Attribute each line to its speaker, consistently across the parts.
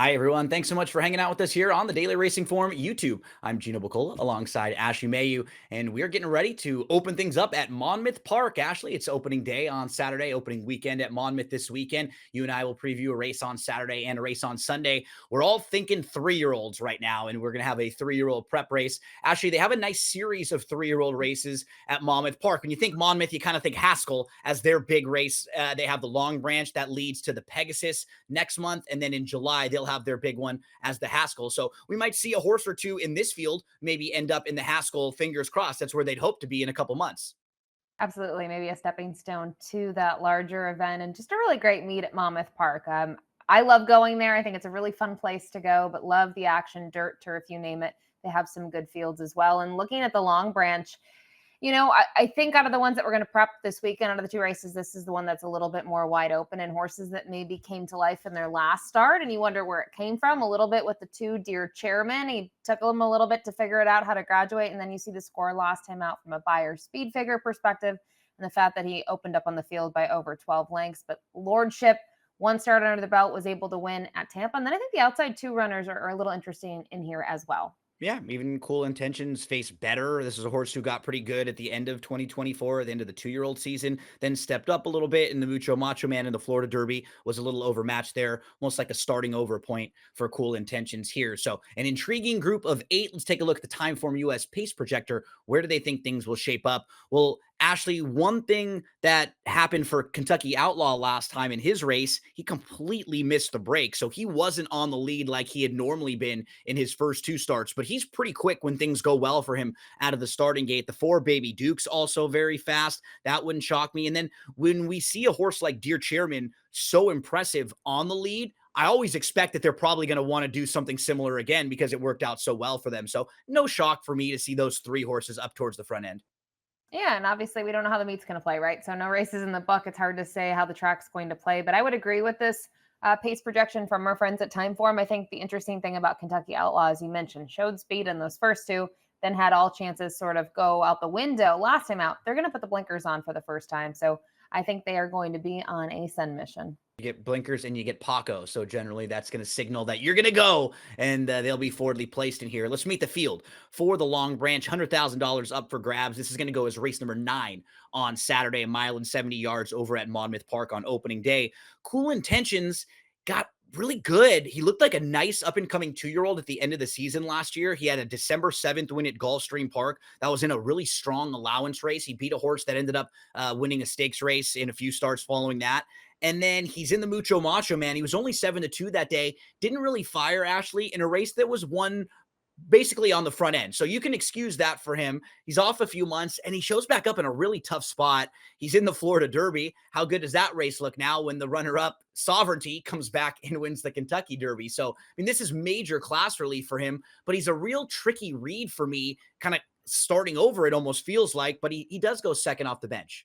Speaker 1: Hi, everyone. Thanks so much for hanging out with us here on the Daily Racing Form YouTube. I'm Gino Buccola alongside Ashley Mailloux, and we're getting ready to open things up at Monmouth Park. Ashley, it's opening day on Saturday, opening weekend at Monmouth this weekend. You and I will preview a race on Saturday and a race on Sunday. We're all thinking 3-year-olds right now, and we're going to have a 3-year-old prep race. Actually, they have a nice series of 3-year-old races at Monmouth Park. When you think Monmouth, you kind of think Haskell as their big race. They have the Long Branch that leads to the Pegasus next month, and then in July, they'll have their big one as the Haskell. So we might see a horse or two in this field maybe end up in the Haskell, fingers crossed. That's where they'd hope to be in a couple months.
Speaker 2: Absolutely, maybe a stepping stone to that larger event and just a really great meet at Monmouth Park. I love going there. I think it's a really fun place to go, but love the action, dirt, turf, you name it. They have some good fields as well. And looking at the Long Branch, I think out of the ones that we're going to prep this weekend, out of the two races, this is the one that's a little bit more wide open and horses that maybe came to life in their last start. And you wonder where it came from a little bit with the two Dear Chairman. He took them a little bit to figure it out how to graduate. And then you see the score lost him out from a Buyer speed figure perspective and the fact that he opened up on the field by over 12 lengths. But Lordship, one start under the belt, was able to win at Tampa. And then I think the outside two runners are a little interesting in here as well.
Speaker 1: Yeah, even Cool Intentions face better. This is a horse who got pretty good at the end of 2024, at the end of the 2-year-old season, then stepped up a little bit in the Mucho Macho Man in the Florida Derby, was a little overmatched there, almost like a starting over point for Cool Intentions here. So an intriguing group of 8. Let's take a look at the Timeform US pace projector. Where do they think things will shape up? Well, Ashley, one thing that happened for Kentucky Outlaw last time in his race, he completely missed the break. So he wasn't on the lead like he had normally been in his first 2 starts, but he's pretty quick when things go well for him out of the starting gate. The 4 Baby Duke's also very fast. That wouldn't shock me. And then when we see a horse like Dear Chairman so impressive on the lead, I always expect that they're probably going to want to do something similar again because it worked out so well for them. So no shock for me to see those 3 horses up towards the front end.
Speaker 2: Yeah, and obviously we don't know how the meet's going to play, right? So no races in the book. It's hard to say how the track's going to play, but I would agree with this pace projection from our friends at Timeform. I think the interesting thing about Kentucky Outlaw, as you mentioned, showed speed in those first 2, then had all chances sort of go out the window last time out. They're going to put the blinkers on for the first time, so I think they are going to be on a send mission.
Speaker 1: You get blinkers and you get Paco. So generally that's going to signal that you're going to go and they'll be forwardly placed in here. Let's meet the field for the Long Branch. $100,000 up for grabs. This is going to go as race number 9 on Saturday, a mile and 70 yards over at Monmouth Park on opening day. Cool Intentions got really good. He looked like a nice up and coming 2-year-old at the end of the season last year. He had a December 7th win at Gulfstream Park. That was in a really strong allowance race. He beat a horse that ended up winning a stakes race in a few starts following that. And then he's in the Mucho Macho Man. He was only 7-2 that day. Didn't really fire, Ashley, in a race that was won basically on the front end. So you can excuse that for him. He's off a few months and he shows back up in a really tough spot. He's in the Florida Derby. How good does that race look now when the runner-up Sovereignty comes back and wins the Kentucky Derby? So, I mean, this is major class relief for him, but he's a real tricky read for me, kind of starting over, it almost feels like, but he does go second off the bench.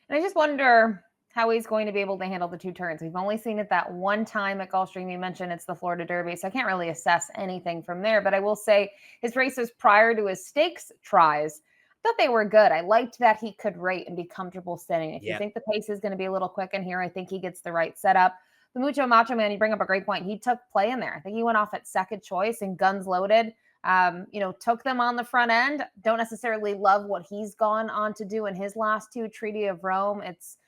Speaker 2: And I just wonder how he's going to be able to handle the 2 turns. We've only seen it that one time at Gulfstream. You mentioned it's the Florida Derby, so I can't really assess anything from there. But I will say his races prior to his stakes tries, I thought they were good. I liked that he could rate and be comfortable sitting. If you
Speaker 1: Yeah.
Speaker 2: think the pace is going to be a little quick in here, I think he gets the right setup. The Mucho Macho Man, you bring up a great point. He took play in there. I think he went off at second choice and guns loaded. Took them on the front end. Don't necessarily love what he's gone on to do in his last 2, Treaty of Rome. It's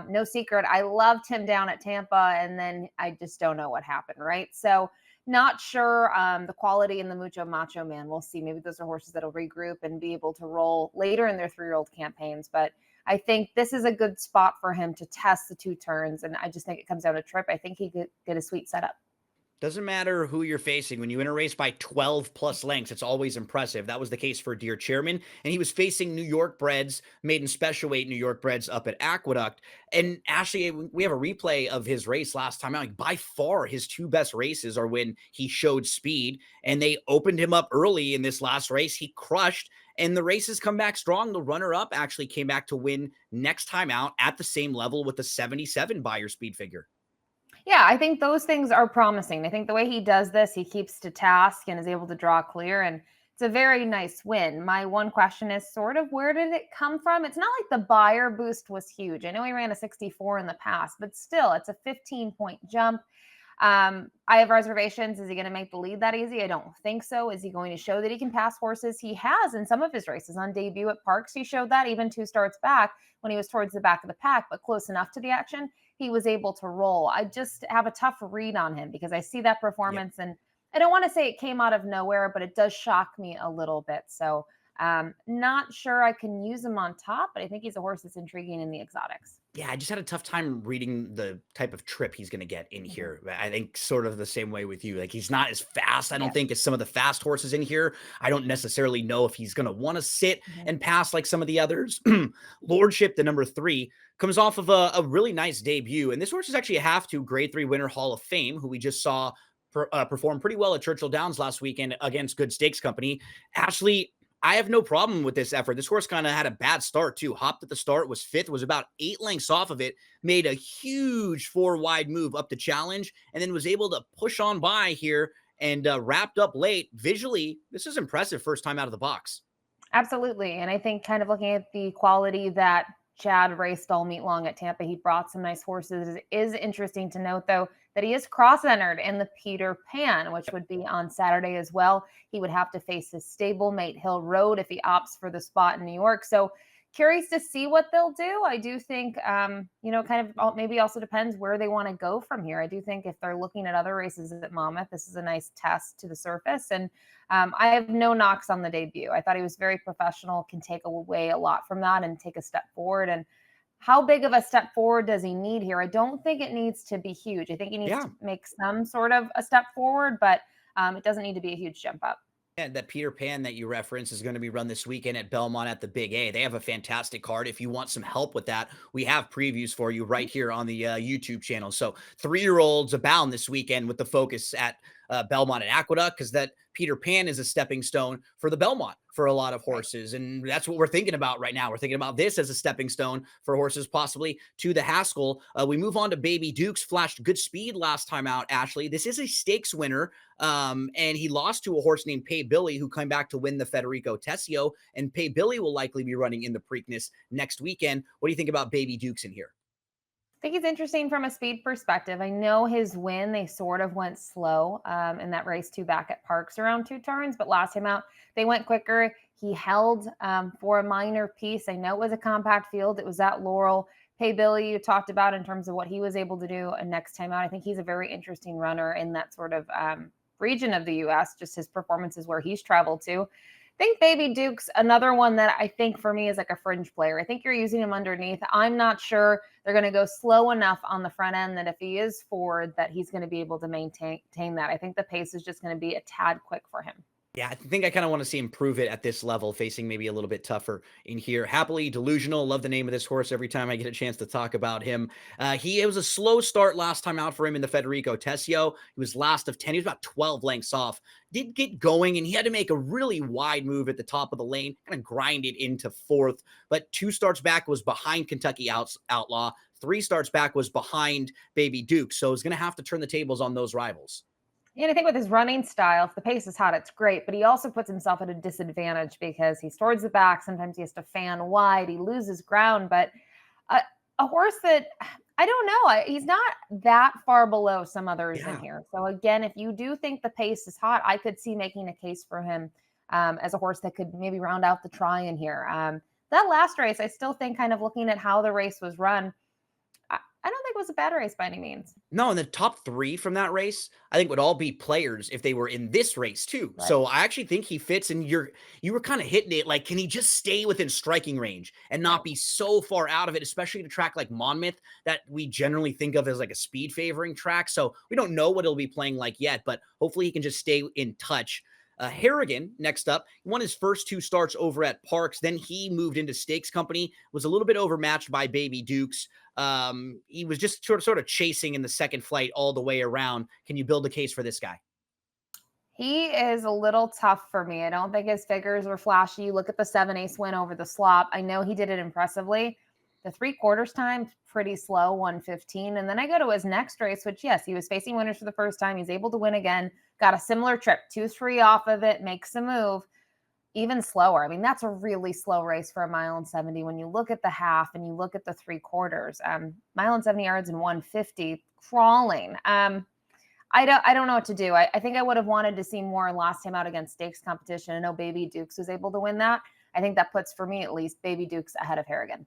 Speaker 2: no secret. I loved him down at Tampa, and then I just don't know what happened, right? So not sure the quality in the Mucho Macho Man. We'll see. Maybe those are horses that'll regroup and be able to roll later in their 3-year-old campaigns. But I think this is a good spot for him to test the 2 turns, and I just think it comes down to trip. I think he could get a sweet setup.
Speaker 1: Doesn't matter who you're facing. When you win a race by 12 plus lengths, it's always impressive. That was the case for Dear Chairman. And he was facing New York breds, maiden special weight New York breds up at Aqueduct. And Ashley, we have a replay of his race last time out. Like, by far, his 2 best races are when he showed speed. And they opened him up early in this last race. He crushed. And the races come back strong. The runner-up actually came back to win next time out at the same level with the 77 Buyer speed figure.
Speaker 2: Yeah, I think those things are promising. I think the way he does this, he keeps to task and is able to draw clear. And it's a very nice win. My one question is sort of where did it come from? It's not like the Buyer boost was huge. I know he ran a 64 in the past, but still, it's a 15-point jump. I have reservations. Is he going to make the lead that easy? I don't think so. Is he going to show that he can pass horses? He has in some of his races. On debut at Parks, he showed that even 2 starts back when he was towards the back of the pack, but close enough to the action, he was able to roll. I just have a tough read on him because I see that
Speaker 1: Yep.
Speaker 2: performance, and I don't want to say it came out of nowhere, but it does shock me a little bit. So, not sure I can use him on top, but I think he's a horse that's intriguing in the exotics.
Speaker 1: Yeah, I just had a tough time reading the type of trip he's gonna get in
Speaker 2: Mhm.
Speaker 1: here. I think sort of the same way with you. Like, he's not as fast, I don't
Speaker 2: Yeah.
Speaker 1: think, as some of the fast horses in here. I don't necessarily know if he's gonna wanna sit
Speaker 2: Mhm.
Speaker 1: and pass like some of the others. Lordship, the number 3, comes off of a really nice debut, and this horse is actually a half to Grade 3 winner Hall of Fame, who we just saw perform pretty well at Churchill Downs last weekend against Good Stakes Company. Ashley, I have no problem with this effort. This horse kind of had a bad start too. Hopped at the start, was fifth, was about 8 lengths off of it, made a huge 4 wide move up the challenge, and then was able to push on by here and wrapped up late. Visually, this is impressive first time out of the box.
Speaker 2: Absolutely. And I think kind of looking at the quality that Chad raced all meet long at Tampa, he brought some nice horses. It is interesting to note, though, that he is cross entered in the Peter Pan, which would be on Saturday as well. He would have to face his stablemate Hill Road if he opts for the spot in New York. So curious to see what they'll do. I do think, kind of maybe also depends where they want to go from here. I do think if they're looking at other races at Monmouth, this is a nice test to the surface. And I have no knocks on the debut. I thought he was very professional, can take away a lot from that and take a step forward. And how big of a step forward does he need here? I don't think it needs to be huge. I think he needs
Speaker 1: Yeah,
Speaker 2: to make some sort of a step forward, but it doesn't need to be a huge jump up.
Speaker 1: and that Peter Pan that you reference is going to be run this weekend at Belmont at the Big A. They have a fantastic card. If you want some help with that, we have previews for you right here on the YouTube channel. So 3-year-olds abound this weekend with the focus at Belmont and Aqueduct, because that Peter Pan is a stepping stone for the Belmont for a lot of
Speaker 2: Right.
Speaker 1: horses. And that's what we're thinking about right now. We're thinking about this as a stepping stone for horses possibly to the Haskell. We move on to Baby Dukes, flashed good speed last time out, Ashley. This is a stakes winner. And he lost to a horse named Pay Billy, who came back to win the Federico Tessio. And Pay Billy will likely be running in the Preakness next weekend. What do you think about Baby Dukes in here?
Speaker 2: I think it's interesting from a speed perspective. I know his win, they sort of went slow in that race two back at Parks around 2 turns, but last time out, they went quicker. He held for a minor piece. I know it was a compact field. It was at Laurel. Hey, Billy, you talked about in terms of what he was able to do next time out. I think he's a very interesting runner in that sort of region of the U.S., just his performances where he's traveled to. Think Baby Duke's another one that I think for me is like a fringe player. I think you're using him underneath. I'm not sure they're going to go slow enough on the front end that if he is forward, that he's going to be able to maintain that. I think the pace is just going to be a tad quick for him.
Speaker 1: Yeah, I think I kind of want to see him prove it at this level, facing maybe a little bit tougher in here. Happily Delusional, love the name of this horse every time I get a chance to talk about him. It was a slow start last time out for him in the Federico Tessio. He was last of 10. He was about 12 lengths off. Did get going, and he had to make a really wide move at the top of the lane, kind of grind it into fourth. But 2 starts back was behind Kentucky Outlaw. 3 starts back was behind Baby Duke. So he's going to have to turn the tables on those rivals.
Speaker 2: And I think with his running style, if the pace is hot, it's great. But he also puts himself at a disadvantage because he's towards the back. Sometimes he has to fan wide. He loses ground. But a, a horse that I don't know, he's not that far below some others in
Speaker 1: Yeah.
Speaker 2: here. So again, if you do think the pace is hot, I could see making a case for him as a horse that could maybe round out the try in here. That last race, I still think, kind of looking at how the race was run, I don't think it was a bad race by any means.
Speaker 1: No, and the top 3 from that race, I think would all be players if they were in this race too.
Speaker 2: Right.
Speaker 1: So I actually think he fits, and you were kind of hitting it like, can he just stay within striking range and not
Speaker 2: Right.
Speaker 1: be so far out of it, especially to track like Monmouth that we generally think of as like a speed favoring track. So we don't know what he'll be playing like yet, but hopefully he can just stay in touch. Harrigan, next up, won his first 2 starts over at Parks. Then he moved into Stakes Company, was a little bit overmatched by Baby Dukes. He was just sort of chasing in the second flight all the way around. Can you build a case for this guy?
Speaker 2: He is a little tough for me. I don't think his figures were flashy. You look at the 7-ace win over the slop. I know he did it impressively. The 3/4 time, pretty slow, 115. And then I go to his next race, which, yes, he was facing winners for the first time. He's able to win again. Got a similar trip, 2-3 off of it, makes a move. Even slower. I mean, that's a really slow race for a mile and 70. When you look at the half and you look at the 3/4, mile and 70 yards and 150 crawling. I don't know what to do. I think I would have wanted to see more last time out against stakes competition. I know Baby Dukes was able to win that. I think that puts, for me at least, Baby Dukes ahead of Harrigan.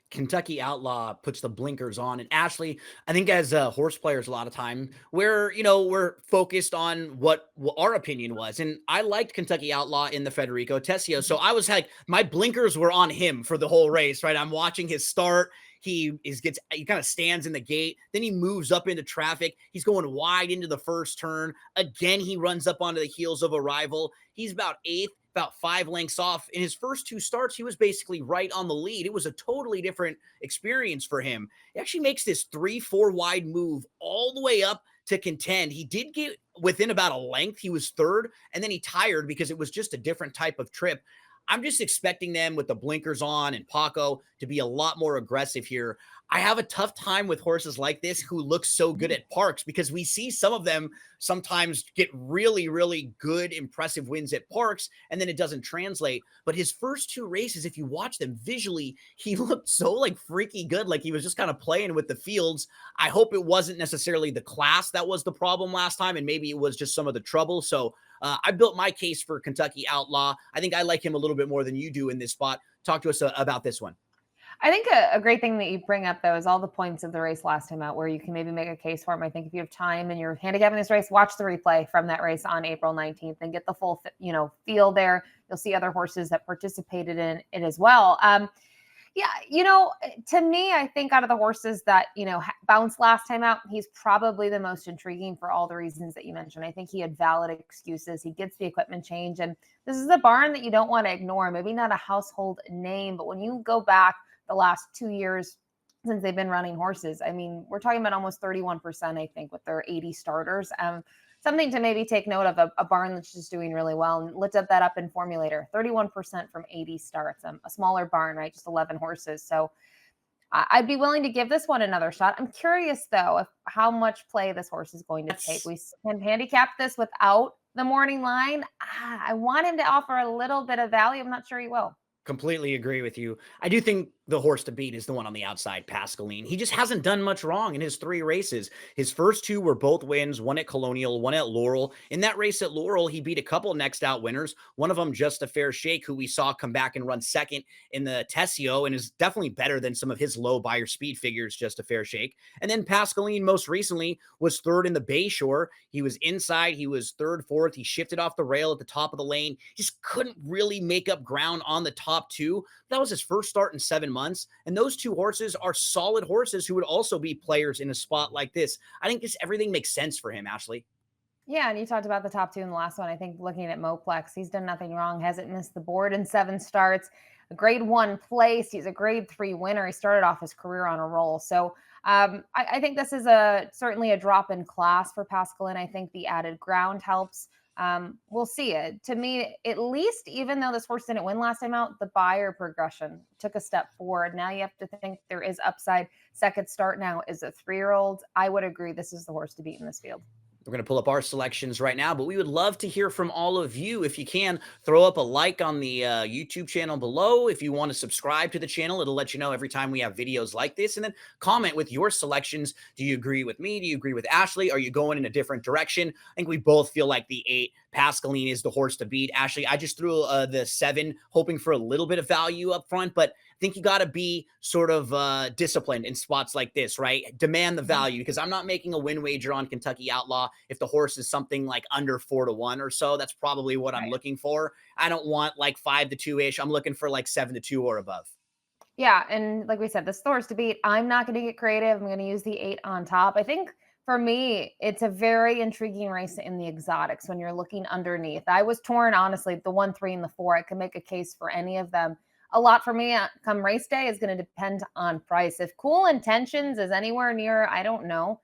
Speaker 1: Kentucky Outlaw puts the blinkers on. And Ashley, I think as horse players, a lot of time we're focused on what our opinion was. And I liked Kentucky Outlaw in the Federico Tessio. So I was like, my blinkers were on him for the whole race, right? I'm watching his start. He kind of stands in the gate. Then he moves up into traffic. He's going wide into the first turn. Again, he runs up onto the heels of a rival. He's about eighth, about 5 lengths off. In his first 2 starts, he was basically right on the lead. It was a totally different experience for him. He actually makes this 3-4 wide move all the way up to contend. He did get within about a length. He was third, and then he tired because it was just a different type of trip. I'm just expecting them with the blinkers on and Paco to be a lot more aggressive here. I have a tough time with horses like this who look so good at parks because we see some of them sometimes get really, really good, impressive wins at parks, and then it doesn't translate. But his first 2 races, if you watch them visually, he looked so like freaky good, like he was just kind of playing with the fields. I hope it wasn't necessarily the class that was the problem last time, and maybe it was just some of the trouble. So I built my case for Kentucky Outlaw. I think I like him a little bit more than you do in this spot. Talk to us about this one.
Speaker 2: I think a great thing that you bring up, though, is all the points of the race last time out where you can maybe make a case for him. I think if you have time and you're handicapping this race, watch the replay from that race on April 19th and get the full, feel there. You'll see other horses that participated in it as well. Yeah, to me, I think out of the horses that, bounced last time out, he's probably the most intriguing for all the reasons that you mentioned. I think he had valid excuses. He gets the equipment change. And this is a barn that you don't want to ignore. Maybe not a household name, but when you go back the last 2 years since they've been running horses, I mean, we're talking about almost 31%, I think, with their 80 starters. Something to maybe take note of, a barn that's just doing really well. And let's up that up in Formulator, 31% from 80 starts, a smaller barn, right? Just 11 horses. So I'd be willing to give this one another shot. I'm curious, though, of how much play this horse is going to take. We can handicap this without the morning line. I want him to offer a little bit of value. I'm not sure he will.
Speaker 1: Completely agree with you. I do think the horse to beat is the one on the outside, Pascaline. He just hasn't done much wrong in his 3 races. His first 2 were both wins, one at Colonial, one at Laurel. In that race at Laurel, he beat a couple next out winners. One of them, Just a Fair Shake, who we saw come back and run second in the Tessio and is definitely better than some of his low buyer speed figures, Just a Fair Shake. And then Pascaline most recently was third in the Bayshore. He was inside. He was third, fourth. He shifted off the rail at the top of the lane. Just couldn't really make up ground on the top 2. That was his first start in 7 months. And those 2 horses are solid horses who would also be players in a spot like this. I think everything makes sense for him, Ashley.
Speaker 2: Yeah, and you talked about the top 2 in the last one. I think looking at Moplex, he's done nothing wrong, hasn't missed the board in 7 starts, a grade 1 place. He's a grade 3 winner. He started off his career on a roll. So I think this is certainly a drop in class for Pascaline. I think the added ground helps. We'll see it. To me, at least, even though this horse didn't win last time out, the buyer progression took a step forward. Now you have to think there is upside. Second start now is a 3-year-old. I would agree this is the horse to beat in this field.
Speaker 1: We're going to pull up our selections right now, but we would love to hear from all of you. If you can, throw up a like on the YouTube channel below. If you want to subscribe to the channel, it'll let you know every time we have videos like this. And then comment with your selections. Do you agree with me? Do you agree with Ashley? Are you going in a different direction? I think we both feel like the 8, Pascaline, is the horse to beat. Ashley, I just threw the 7, hoping for a little bit of value up front, but I think you got to be sort of disciplined in spots like this, right? Demand the value, because I'm not making a win wager on Kentucky Outlaw if the horse is something like under 4-1 or so. That's probably what I'm looking for. I don't want like 5-2-ish. I'm looking for like 7-2 or above.
Speaker 2: Yeah, and like we said, this horse to beat. I'm not going to get creative. I'm going to use the 8 on top. I think for me, it's a very intriguing race in the exotics when you're looking underneath. I was torn, honestly, the 1, 3, and the 4. I could make a case for any of them. A lot for me come race day is going to depend on price. If Cool Intentions is anywhere near, I don't know,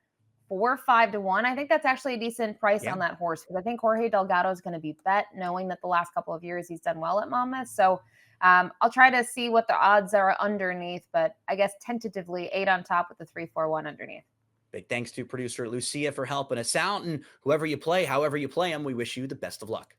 Speaker 2: 4, 5-1, I think that's actually a decent price on that horse, because I think Jorge Delgado is going to be bet, knowing that the last couple of years he's done well at Monmouth. So I'll try to see what the odds are underneath, but I guess tentatively 8 on top with the 3-4-1 underneath.
Speaker 1: Big thanks to producer Lucia for helping us out, and whoever you play, however you play them, we wish you the best of luck.